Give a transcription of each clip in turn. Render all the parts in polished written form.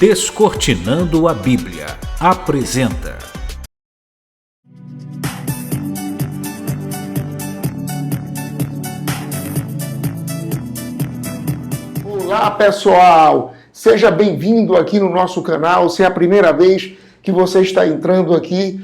Descortinando a Bíblia apresenta. Olá pessoal, seja bem-vindo aqui no nosso canal. Se é a primeira vez que você está entrando aqui,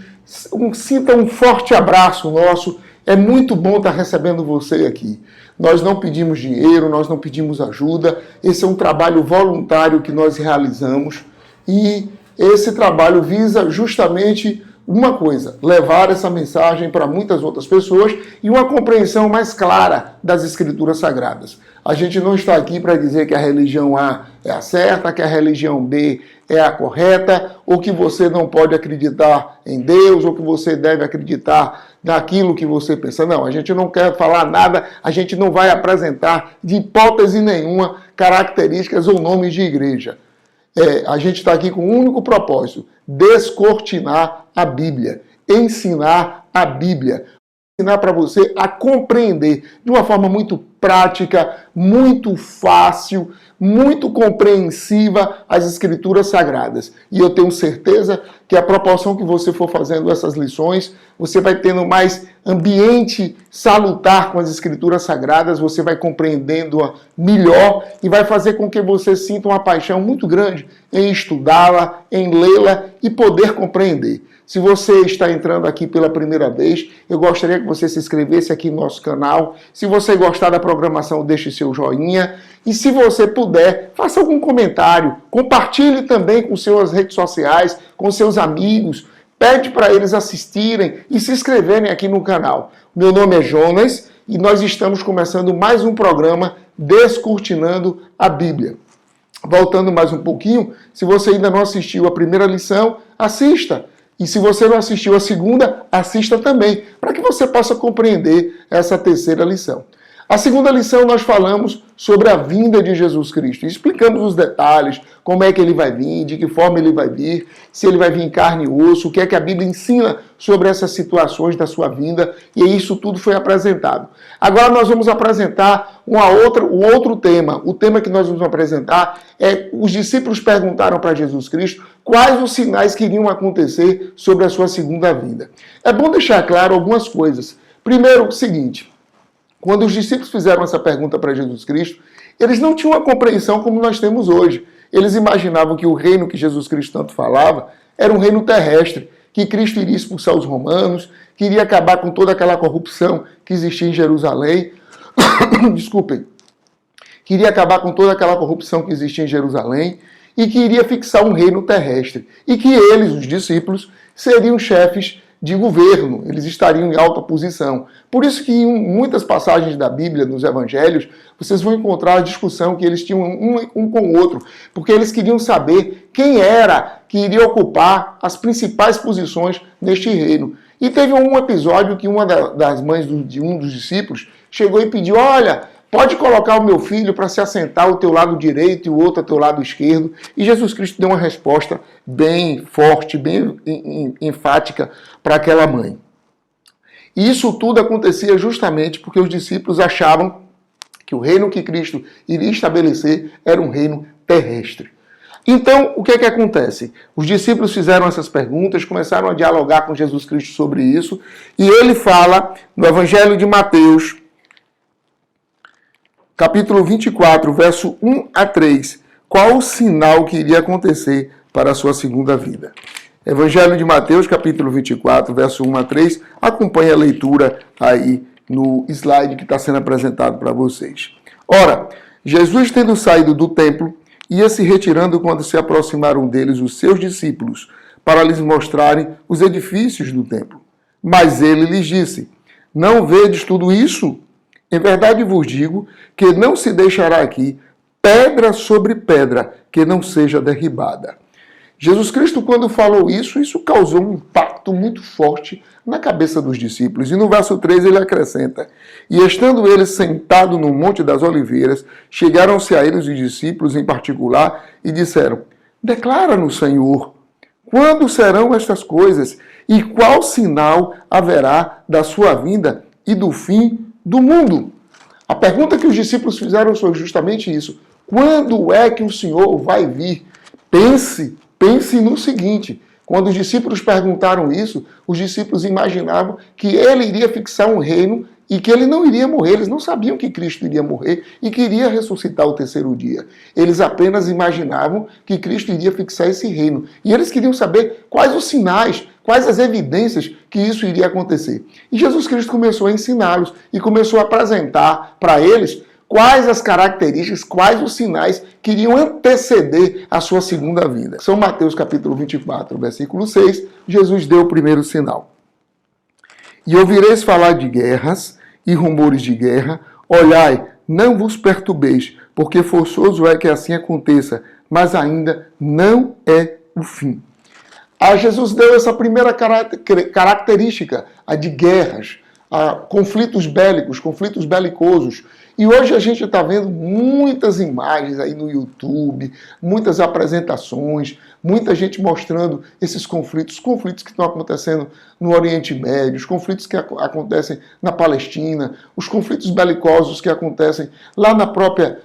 sinta um forte abraço nosso. É muito bom estar recebendo você aqui. Nós não pedimos dinheiro, nós não pedimos ajuda. Esse é um trabalho voluntário que nós realizamos e esse trabalho visa justamente uma coisa: levar essa mensagem para muitas outras pessoas e uma compreensão mais clara das Escrituras Sagradas. A gente não está aqui para dizer que a religião A é a certa, que a religião B é a correta, ou que você não pode acreditar em Deus, ou que você deve acreditar naquilo que você pensa. Não, a gente não quer falar nada, a gente não vai apresentar de hipótese nenhuma características ou nomes de igreja. A gente está aqui com um único propósito: descortinar a Bíblia, ensinar a Bíblia, ensinar para você a compreender de uma forma muito prática, muito fácil, muito compreensiva as Escrituras Sagradas. E eu tenho certeza que à proporção que você for fazendo essas lições, você vai tendo mais ambiente salutar com as Escrituras Sagradas, você vai compreendendo-a melhor e vai fazer com que você sinta uma paixão muito grande em estudá-la, em lê-la e poder compreender. Se você está entrando aqui pela primeira vez, eu gostaria que você se inscrevesse aqui no nosso canal. Se você gostar da programação, deixe seu joinha. E se você puder, faça algum comentário. Compartilhe também com suas redes sociais, com seus amigos. Pede para eles assistirem e se inscreverem aqui no canal. Meu nome é Jonas e nós estamos começando mais um programa Descortinando a Bíblia. Voltando mais um pouquinho, se você ainda não assistiu a primeira lição, assista. E se você não assistiu a segunda, assista também, para que você possa compreender essa terceira lição. A segunda lição nós falamos sobre a vinda de Jesus Cristo. Explicamos os detalhes, como é que ele vai vir, de que forma ele vai vir, se ele vai vir em carne e osso, o que é que a Bíblia ensina sobre essas situações da sua vinda, e isso tudo foi apresentado. Agora nós vamos apresentar um outro tema. O tema que nós vamos apresentar é: os discípulos perguntaram para Jesus Cristo quais os sinais que iriam acontecer sobre a sua segunda vinda. É bom deixar claro algumas coisas. Primeiro, o seguinte: quando os discípulos fizeram essa pergunta para Jesus Cristo, eles não tinham uma compreensão como nós temos hoje. Eles imaginavam que o reino que Jesus Cristo tanto falava era um reino terrestre, que Cristo iria expulsar os romanos, que iria acabar com toda aquela corrupção que existia em Jerusalém. Desculpem. Que iria acabar com toda aquela corrupção que existia em Jerusalém e que iria fixar um reino terrestre. E que eles, os discípulos, seriam chefes de governo, eles estariam em alta posição. Por isso que em muitas passagens da Bíblia, nos evangelhos, vocês vão encontrar a discussão que eles tinham um com o outro, porque eles queriam saber quem era que iria ocupar as principais posições neste reino. E teve um episódio que uma das mães de um dos discípulos chegou e pediu: olha, pode colocar o meu filho para se assentar ao teu lado direito e o outro ao teu lado esquerdo. E Jesus Cristo deu uma resposta bem forte, bem enfática para aquela mãe. E isso tudo acontecia justamente porque os discípulos achavam que o reino que Cristo iria estabelecer era um reino terrestre. Então, o que é que acontece? Os discípulos fizeram essas perguntas, começaram a dialogar com Jesus Cristo sobre isso, e ele fala no Evangelho de Mateus, capítulo 24, verso 1 a 3, qual o sinal que iria acontecer para a sua segunda vinda. Evangelho de Mateus, capítulo 24, verso 1 a 3, acompanhe a leitura aí no slide que está sendo apresentado para vocês. Ora, Jesus, tendo saído do templo, ia se retirando quando se aproximaram deles os seus discípulos, para lhes mostrarem os edifícios do templo. Mas ele lhes disse: não vedes tudo isso? Em verdade vos digo que não se deixará aqui pedra sobre pedra que não seja derribada. Jesus Cristo, quando falou isso causou um impacto muito forte na cabeça dos discípulos. E no verso 3 ele acrescenta: e estando eles sentados no Monte das Oliveiras, chegaram-se a eles os discípulos em particular e disseram: declara-nos, Senhor, quando serão estas coisas e qual sinal haverá da sua vinda e do fim do mundo? A pergunta que os discípulos fizeram foi justamente isso: quando é que o Senhor vai vir? Pense no seguinte: quando os discípulos perguntaram isso, os discípulos imaginavam que ele iria fixar um reino e que ele não iria morrer. Eles não sabiam que Cristo iria morrer e que iria ressuscitar ao terceiro dia. Eles apenas imaginavam que Cristo iria fixar esse reino. E eles queriam saber quais os sinais, quais as evidências que isso iria acontecer. E Jesus Cristo começou a ensiná-los e começou a apresentar para eles quais as características, quais os sinais que iriam anteceder a sua segunda vinda. São Mateus capítulo 24, versículo 6, Jesus deu o primeiro sinal. E ouvireis falar de guerras e rumores de guerra. Olhai, não vos perturbeis, porque forçoso é que assim aconteça, mas ainda não é o fim. Jesus deu essa primeira característica, a de guerras, a conflitos bélicos, conflitos belicosos. E hoje a gente está vendo muitas imagens aí no YouTube, muitas apresentações, muita gente mostrando esses conflitos que estão acontecendo no Oriente Médio, os conflitos que acontecem na Palestina, os conflitos belicosos que acontecem lá na própria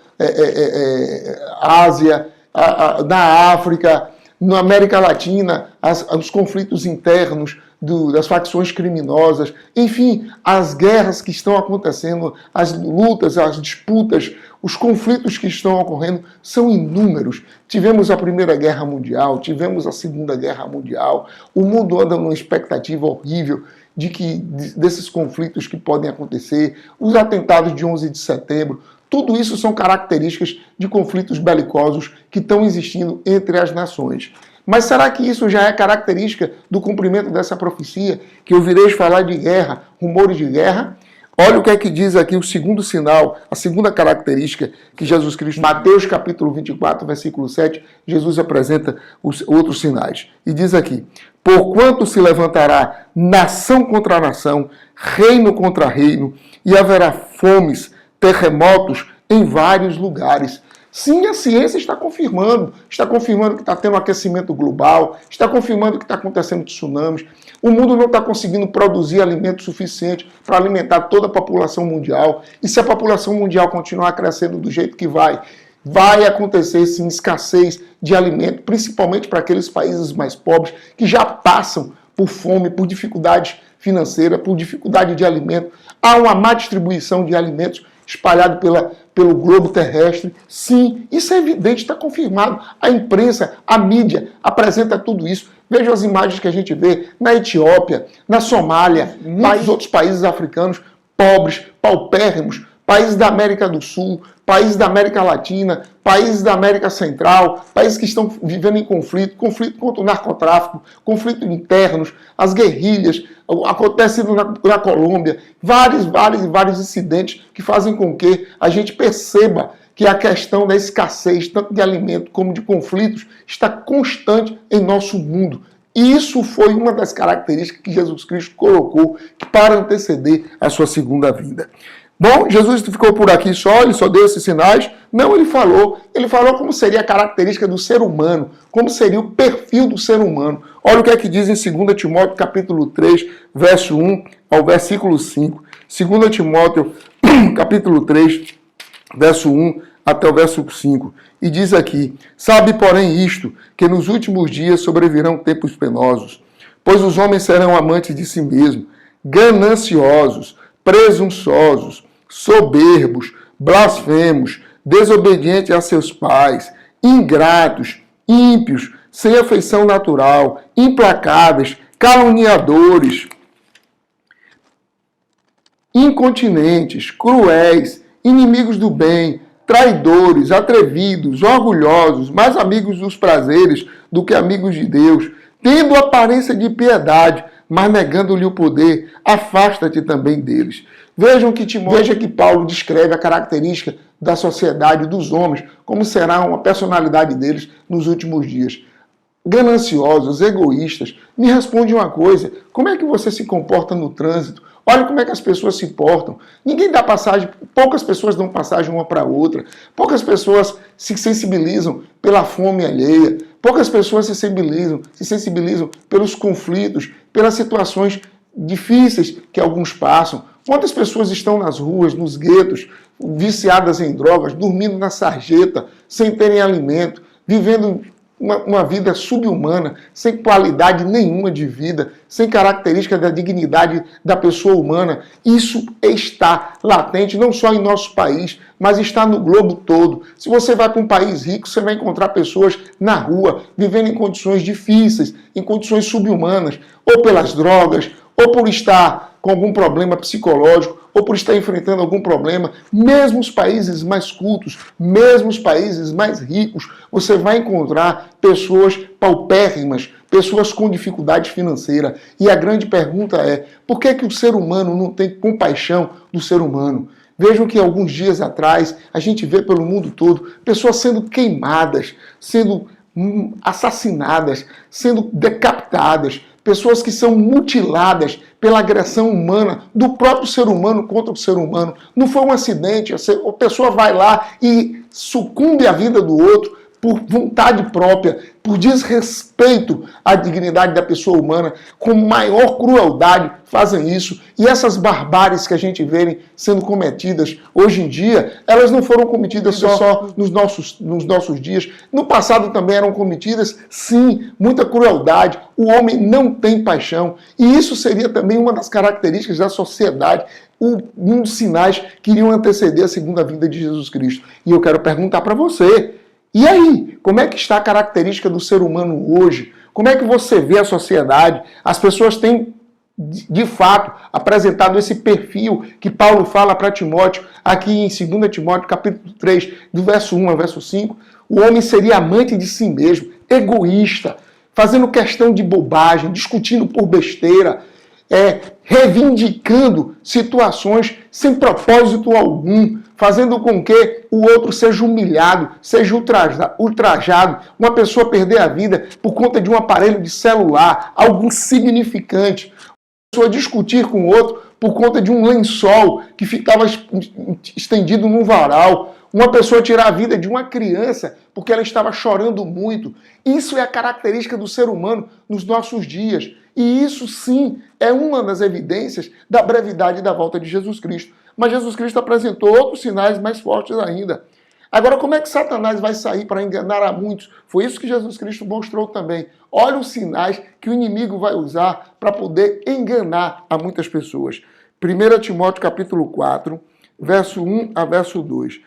Ásia, na África, na América Latina, os conflitos internos das facções criminosas, enfim, as guerras que estão acontecendo, as lutas, as disputas, os conflitos que estão ocorrendo são inúmeros. Tivemos a Primeira Guerra Mundial, tivemos a Segunda Guerra Mundial, o mundo anda numa expectativa horrível desses conflitos que podem acontecer, os atentados de 11 de setembro, tudo isso são características de conflitos belicosos que estão existindo entre as nações. Mas será que isso já é característica do cumprimento dessa profecia? Que ouvireis falar de guerra, rumores de guerra? Olha o que é que diz aqui o segundo sinal, a segunda característica que Jesus Cristo... Mateus capítulo 24, versículo 7, Jesus apresenta os outros sinais. E diz aqui: porquanto se levantará nação contra nação, reino contra reino, e haverá fomes, terremotos em vários lugares. Sim, a ciência está confirmando que está tendo aquecimento global, está confirmando que está acontecendo tsunamis. O mundo não está conseguindo produzir alimento suficiente para alimentar toda a população mundial. E se a população mundial continuar crescendo do jeito que vai acontecer sim escassez de alimento, principalmente para aqueles países mais pobres que já passam por fome, por dificuldades financeiras, por dificuldade de alimento. Há uma má distribuição de alimentos espalhado pelo globo terrestre. Sim, isso é evidente, está confirmado. A imprensa, a mídia apresenta tudo isso. Veja as imagens que a gente vê na Etiópia, na Somália, muitos outros países africanos pobres, paupérrimos, países da América do Sul, países da América Latina, países da América Central, países que estão vivendo em conflito contra o narcotráfico, conflitos internos, as guerrilhas, acontecendo na Colômbia, vários incidentes que fazem com que a gente perceba que a questão da escassez, tanto de alimento como de conflitos, está constante em nosso mundo. E isso foi uma das características que Jesus Cristo colocou para anteceder a sua segunda vinda. Bom, Jesus ficou por aqui só, ele só deu esses sinais? Não, ele falou como seria a característica do ser humano, como seria o perfil do ser humano. Olha o que é que diz em 2 Timóteo capítulo 3, verso 1 ao versículo 5. 2 Timóteo capítulo 3, verso 1 até o verso 5. E diz aqui: sabe, porém, isto, que nos últimos dias sobrevirão tempos penosos, pois os homens serão amantes de si mesmos, gananciosos, presunçosos, soberbos, blasfemos, desobedientes a seus pais, ingratos, ímpios, sem afeição natural, implacáveis, caluniadores, incontinentes, cruéis, inimigos do bem, traidores, atrevidos, orgulhosos, mais amigos dos prazeres do que amigos de Deus, tendo aparência de piedade, mas negando-lhe o poder, afasta-te também deles. Veja que Paulo descreve a característica da sociedade, dos homens, como será uma personalidade deles nos últimos dias. Gananciosos, egoístas. Me responde uma coisa: como é que você se comporta no trânsito? Olha como é que as pessoas se portam. Ninguém dá passagem, poucas pessoas dão passagem uma para outra. Poucas pessoas se sensibilizam pela fome alheia. Poucas pessoas se sensibilizam pelos conflitos, pelas situações difíceis que alguns passam. Quantas pessoas estão nas ruas, nos guetos, viciadas em drogas, dormindo na sarjeta, sem terem alimento, vivendo uma vida subhumana, sem qualidade nenhuma de vida, sem característica da dignidade da pessoa humana. Isso está latente não só em nosso país, mas está no globo todo. Se você vai para um país rico, você vai encontrar pessoas na rua, vivendo em condições difíceis, em condições subhumanas, ou pelas drogas, ou por estar com algum problema psicológico, ou por estar enfrentando algum problema. Mesmo os países mais cultos, mesmo os países mais ricos, você vai encontrar pessoas paupérrimas, pessoas com dificuldade financeira. E a grande pergunta é, por que o ser humano não tem compaixão do ser humano? Vejam que alguns dias atrás, a gente vê pelo mundo todo pessoas sendo queimadas, sendo assassinadas, sendo decapitadas, pessoas que são mutiladas pela agressão humana do próprio ser humano contra o ser humano. Não foi um acidente, a pessoa vai lá e sucumbe à vida do outro por vontade própria, por desrespeito à dignidade da pessoa humana, com maior crueldade fazem isso. E essas barbáries que a gente vê sendo cometidas hoje em dia, elas não foram cometidas só nos nossos dias. No passado também eram cometidas, sim, muita crueldade. O homem não tem paixão. E isso seria também uma das características da sociedade, um dos sinais que iriam anteceder a segunda vinda de Jesus Cristo. E eu quero perguntar para você, e aí, como é que está a característica do ser humano hoje? Como é que você vê a sociedade? As pessoas têm, de fato, apresentado esse perfil que Paulo fala para Timóteo, aqui em 2 Timóteo, capítulo 3, do verso 1 ao verso 5. O homem seria amante de si mesmo, egoísta, fazendo questão de bobagem, discutindo por besteira, reivindicando situações sem propósito algum, fazendo com que o outro seja humilhado, seja ultrajado, uma pessoa perder a vida por conta de um aparelho de celular, algo insignificante, uma pessoa discutir com o outro por conta de um lençol que ficava estendido num varal, uma pessoa tirar a vida de uma criança porque ela estava chorando muito. Isso é a característica do ser humano nos nossos dias. E isso, sim, é uma das evidências da brevidade da volta de Jesus Cristo. Mas Jesus Cristo apresentou outros sinais mais fortes ainda. Agora, como é que Satanás vai sair para enganar a muitos? Foi isso que Jesus Cristo mostrou também. Olha os sinais que o inimigo vai usar para poder enganar a muitas pessoas. 1 Timóteo capítulo 4, verso 1 a verso 2.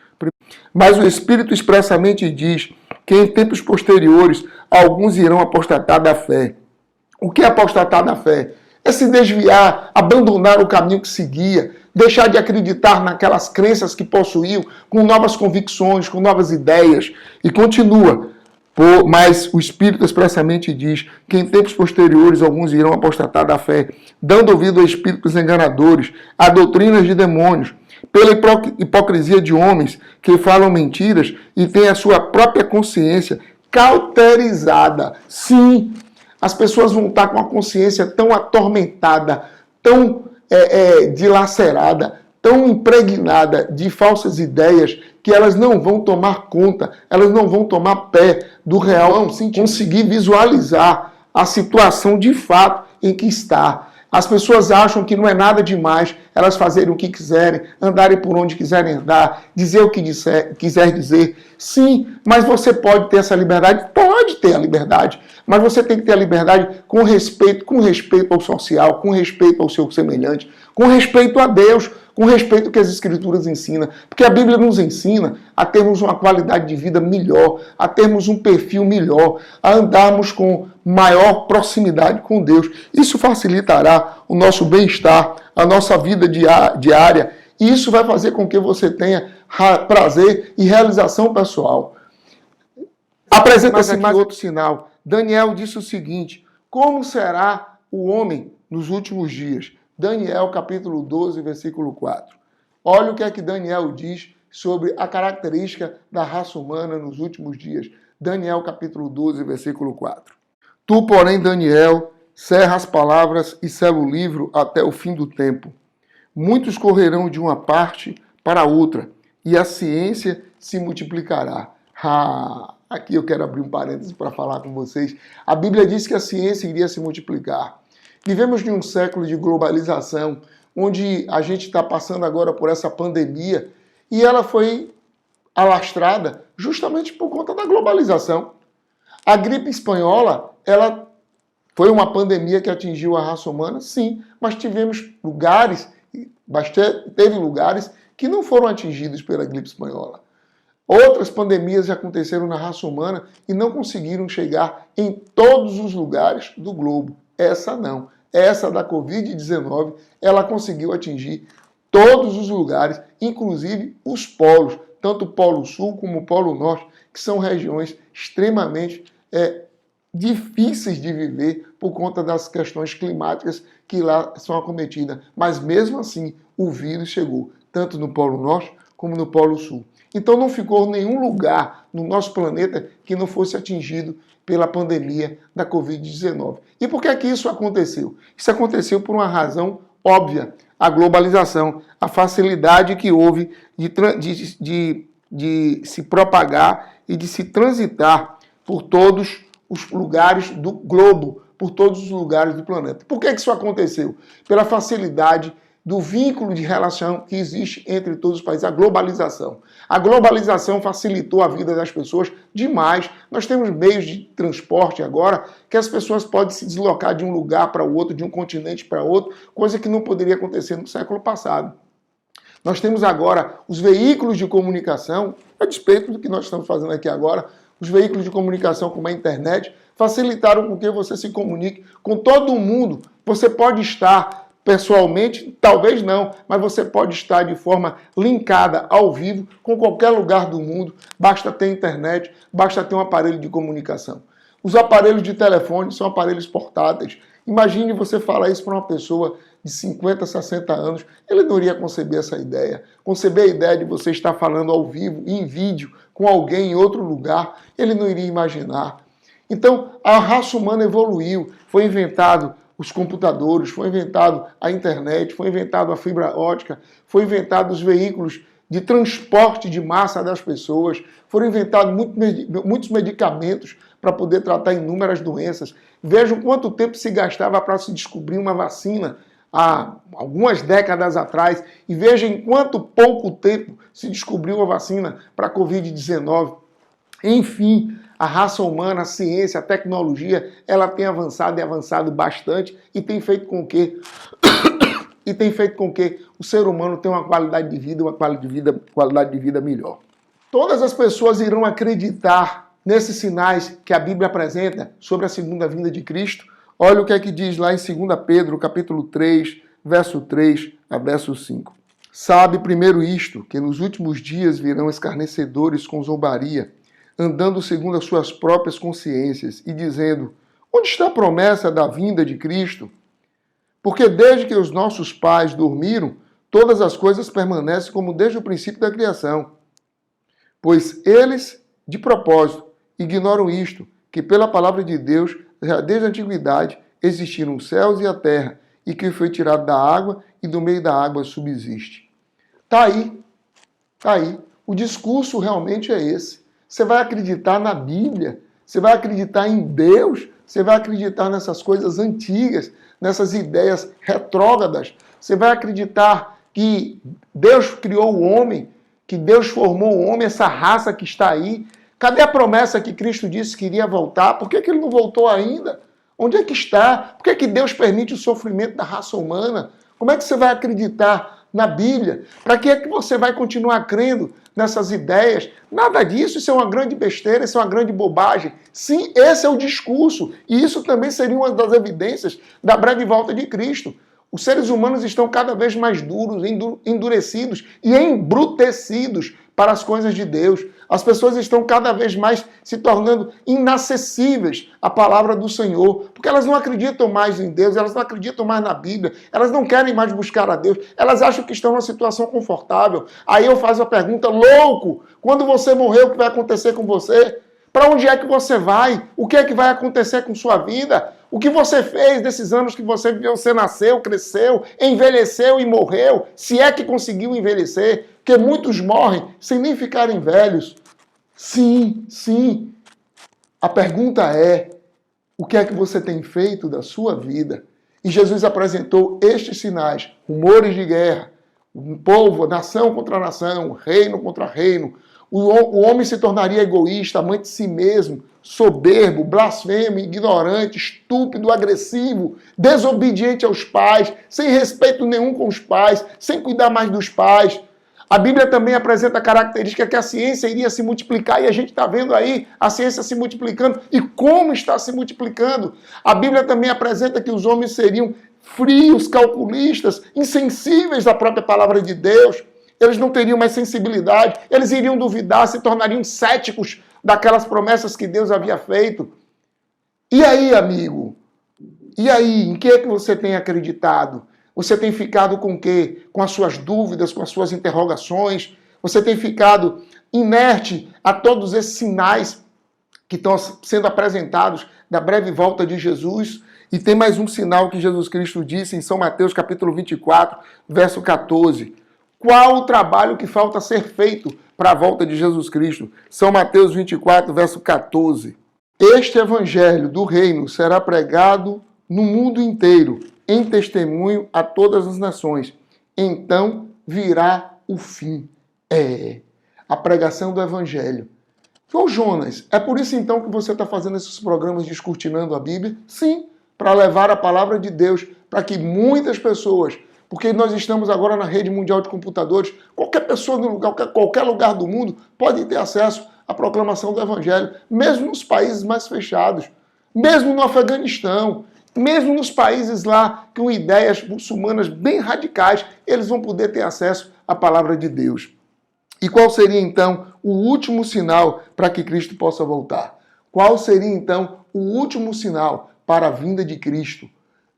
Mas o Espírito expressamente diz que em tempos posteriores alguns irão apostatar da fé. O que é apostatar da fé? É se desviar, abandonar o caminho que seguia, deixar de acreditar naquelas crenças que possuíam, com novas convicções, com novas ideias. E continua. Mas o Espírito expressamente diz que em tempos posteriores alguns irão apostatar da fé, dando ouvido a espíritos enganadores, a doutrinas de demônios, pela hipocrisia de homens que falam mentiras e têm a sua própria consciência cauterizada. Sim, as pessoas vão estar com a consciência tão atormentada, tão dilacerada, tão impregnada de falsas ideias, que elas não vão tomar conta, elas não vão tomar pé do real, conseguir visualizar a situação de fato em que está. As pessoas acham que não é nada demais elas fazerem o que quiserem, andarem por onde quiserem andar, dizer o que quiser dizer. Sim, mas você pode ter essa liberdade? Pode ter a liberdade, mas você tem que ter a liberdade com respeito ao social, com respeito ao seu semelhante, com respeito a Deus, com respeito ao que as Escrituras ensinam. Porque a Bíblia nos ensina a termos uma qualidade de vida melhor, a termos um perfil melhor, a andarmos com maior proximidade com Deus. Isso facilitará o nosso bem-estar, a nossa vida diária, e isso vai fazer com que você tenha prazer e realização pessoal. Apresenta-se mais outro sinal. Daniel disse o seguinte: como será o homem nos últimos dias? Daniel capítulo 12, versículo 4. Olha o que é que Daniel diz sobre a característica da raça humana nos últimos dias. Daniel capítulo 12, versículo 4. Tu, porém, Daniel, cerra as palavras e sela o livro até o fim do tempo. Muitos correrão de uma parte para outra, e a ciência se multiplicará. Aqui eu quero abrir um parênteses para falar com vocês. A Bíblia diz que a ciência iria se multiplicar. Vivemos em um século de globalização, onde a gente está passando agora por essa pandemia, e ela foi alastrada justamente por conta da globalização. A gripe espanhola, ela foi uma pandemia que atingiu a raça humana? Sim, mas tivemos lugares, teve lugares que não foram atingidos pela gripe espanhola. Outras pandemias já aconteceram na raça humana e não conseguiram chegar em todos os lugares do globo. Essa não. Essa da Covid-19, ela conseguiu atingir todos os lugares, inclusive os polos, tanto o Polo Sul como o Polo Norte, que são regiões extremamente difíceis de viver por conta das questões climáticas que lá são acometidas. Mas mesmo assim, o vírus chegou, tanto no Polo Norte como no Polo Sul. Então não ficou nenhum lugar no nosso planeta que não fosse atingido pela pandemia da Covid-19. E por que é que isso aconteceu? Isso aconteceu por uma razão óbvia: a globalização, a facilidade que houve de se propagar e de se transitar por todos os lugares do globo, por todos os lugares do planeta. Por que isso aconteceu? Pela facilidade do vínculo de relação que existe entre todos os países, a globalização. A globalização facilitou a vida das pessoas demais. Nós temos meios de transporte agora que as pessoas podem se deslocar de um lugar para o outro, de um continente para outro, coisa que não poderia acontecer no século passado. Nós temos agora os veículos de comunicação, a despeito do que nós estamos fazendo aqui agora, os veículos de comunicação como a internet facilitaram com que você se comunique com todo mundo. Você pode estar pessoalmente, talvez não, mas você pode estar de forma linkada ao vivo com qualquer lugar do mundo. Basta ter internet, basta ter um aparelho de comunicação. Os aparelhos de telefone são aparelhos portáteis. Imagine você falar isso para uma pessoa de 50, 60 anos, ele não iria conceber essa ideia. Conceber a ideia de você estar falando ao vivo, em vídeo, com alguém em outro lugar, ele não iria imaginar. Então, a raça humana evoluiu, foi inventado os computadores, foi inventado a internet, foi inventado a fibra ótica, foi inventado os veículos de transporte de massa das pessoas, foram inventados muitos medicamentos para poder tratar inúmeras doenças. Vejam quanto tempo se gastava para se descobrir uma vacina há algumas décadas atrás, e vejam em quanto pouco tempo se descobriu a vacina para a Covid-19. Enfim, a raça humana, a ciência, a tecnologia, ela tem avançado e avançado bastante e tem feito com que o ser humano tenha uma qualidade de vida, qualidade de vida melhor. Todas as pessoas irão acreditar nesses sinais que a Bíblia apresenta sobre a segunda vinda de Cristo. Olha o que é que diz lá em 2 Pedro, capítulo 3, verso 3 a verso 5. Sabe primeiro isto, que nos últimos dias virão escarnecedores com zombaria, andando segundo as suas próprias consciências e dizendo: onde está a promessa da vinda de Cristo? Porque desde que os nossos pais dormiram, todas as coisas permanecem como desde o princípio da criação. Pois eles, de propósito, ignoram isto, que pela palavra de Deus, já desde a antiguidade, existiram os céus e a terra, e que foi tirado da água e do meio da água subsiste. Tá aí. O discurso realmente é esse. Você vai acreditar na Bíblia, você vai acreditar em Deus, você vai acreditar nessas coisas antigas, nessas ideias retrógradas. Você vai acreditar que Deus criou o homem, que Deus formou o homem, essa raça que está aí. Cadê a promessa que Cristo disse que iria voltar? Por que ele não voltou ainda? Onde é que está? Por que Deus permite o sofrimento da raça humana? Como é que você vai acreditar na Bíblia? Para que é que você vai continuar crendo nessas ideias? Nada disso, isso é uma grande besteira, isso é uma grande bobagem. Sim, esse é o discurso. E isso também seria uma das evidências da breve volta de Cristo. Os seres humanos estão cada vez mais duros, endurecidos e embrutecidos para as coisas de Deus. As pessoas estão cada vez mais se tornando inacessíveis à palavra do Senhor, porque elas não acreditam mais em Deus, elas não acreditam mais na Bíblia, elas não querem mais buscar a Deus, elas acham que estão numa situação confortável. Aí eu faço a pergunta: louco, quando você morrer, o que vai acontecer com você? Para onde é que você vai? O que é que vai acontecer com sua vida? O que você fez desses anos que você viveu? Você nasceu, cresceu, envelheceu e morreu, se é que conseguiu envelhecer, porque muitos morrem sem nem ficarem velhos. Sim. A pergunta é: o que é que você tem feito da sua vida? E Jesus apresentou estes sinais: rumores de guerra, Um povo, nação contra nação, reino contra reino. O homem se tornaria egoísta, amante de si mesmo, soberbo, blasfemo, ignorante, estúpido, agressivo, desobediente aos pais, sem respeito nenhum com os pais, sem cuidar mais dos pais. A Bíblia também apresenta a característica que a ciência iria se multiplicar e a gente está vendo aí a ciência se multiplicando e como está se multiplicando. A Bíblia também apresenta que os homens seriam frios, calculistas, insensíveis à própria palavra de Deus. Eles não teriam mais sensibilidade, eles iriam duvidar, se tornariam céticos daquelas promessas que Deus havia feito. E aí, amigo? E aí, em que é que você tem acreditado? Você tem ficado com o quê? Com as suas dúvidas, com as suas interrogações? Você tem ficado inerte a todos esses sinais que estão sendo apresentados da breve volta de Jesus? E tem mais um sinal que Jesus Cristo disse em São Mateus capítulo 24, verso 14. Qual o trabalho que falta ser feito para a volta de Jesus Cristo? São Mateus 24, verso 14. Este evangelho do reino será pregado no mundo inteiro, em testemunho a todas as nações. Então virá o fim. A pregação do evangelho. Ô Jonas, é por isso então que você está fazendo esses programas descortinando a Bíblia? Sim, para levar a palavra de Deus para que muitas pessoas, porque nós estamos agora na rede mundial de computadores, qualquer pessoa no lugar, qualquer lugar do mundo pode ter acesso à proclamação do Evangelho, mesmo nos países mais fechados, mesmo no Afeganistão, mesmo nos países lá com ideias muçulmanas bem radicais, eles vão poder ter acesso à palavra de Deus. E qual seria então o último sinal para que Cristo possa voltar? Qual seria então o último sinal para a vinda de Cristo?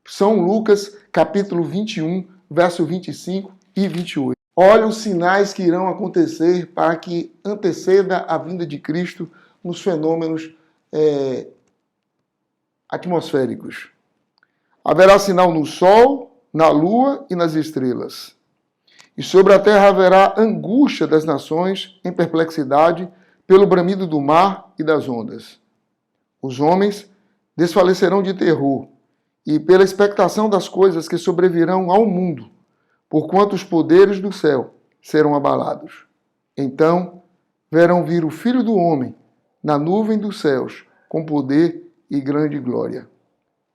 São Lucas, capítulo 21, verso 25 e 28. Olha os sinais que irão acontecer para que anteceda a vinda de Cristo nos fenômenos atmosféricos. Haverá sinal no sol, na lua e nas estrelas. E sobre a terra haverá angústia das nações em perplexidade pelo bramido do mar e das ondas. Os homens desfalecerão de terror e pela expectação das coisas que sobrevirão ao mundo, porquanto os poderes do céu serão abalados. Então verão vir o Filho do Homem na nuvem dos céus, com poder e grande glória.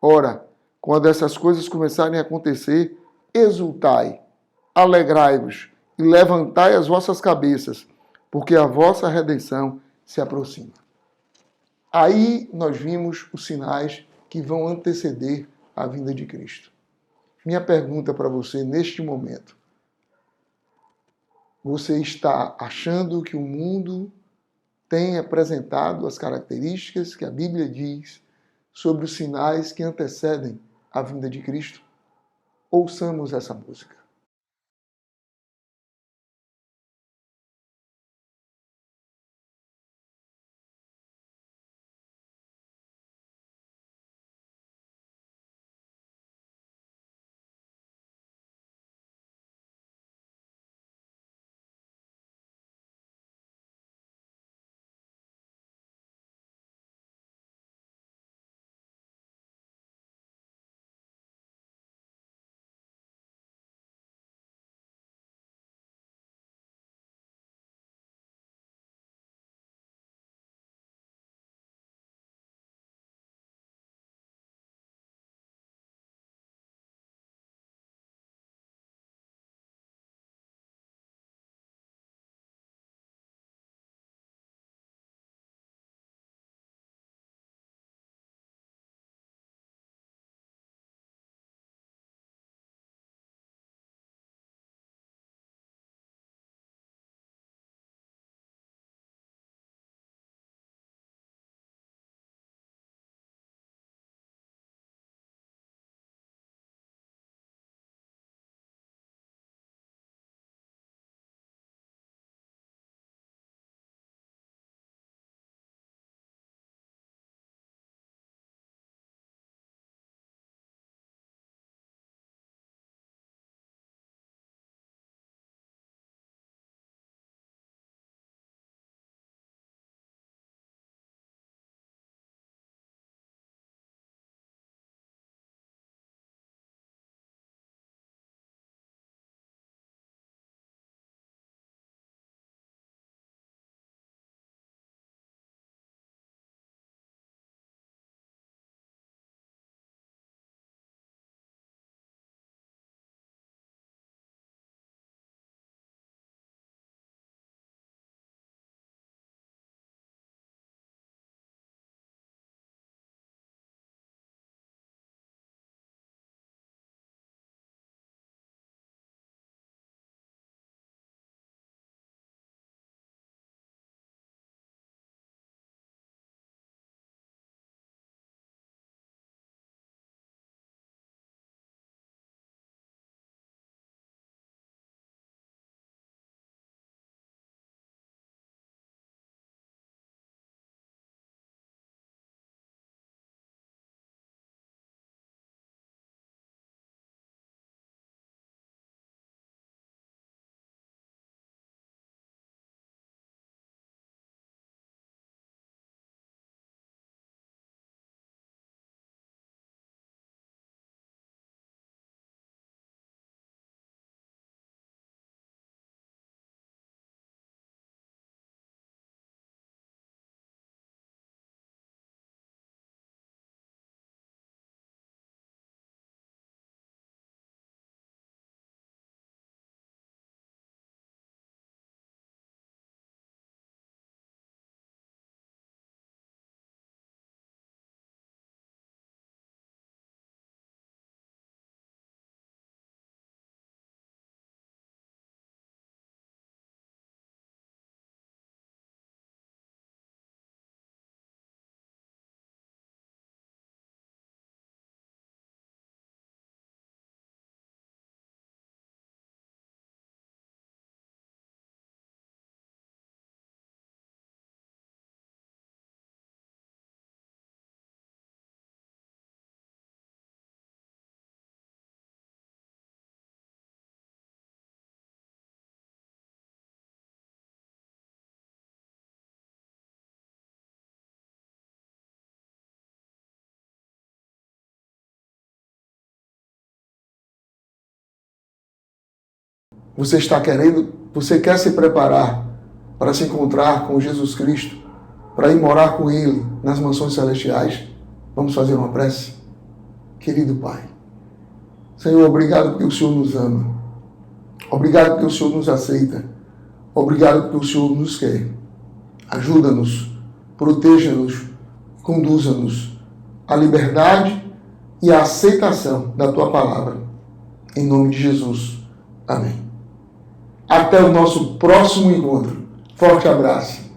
Ora, quando essas coisas começarem a acontecer, exultai, alegrai-vos e levantai as vossas cabeças, porque a vossa redenção se aproxima. Aí nós vimos os sinais que vão anteceder a vinda de Cristo. Minha pergunta para você neste momento: você está achando que o mundo tem apresentado as características que a Bíblia diz sobre os sinais que antecedem a vinda de Cristo? Ouçamos essa música. Você quer se preparar para se encontrar com Jesus Cristo, para ir morar com Ele nas mansões celestiais? Vamos fazer uma prece? Querido Pai, Senhor, obrigado porque o Senhor nos ama. Obrigado porque o Senhor nos aceita. Obrigado porque o Senhor nos quer. Ajuda-nos, proteja-nos, conduza-nos à liberdade e à aceitação da Tua palavra. Em nome de Jesus. Amém. Até o nosso próximo encontro. Forte abraço.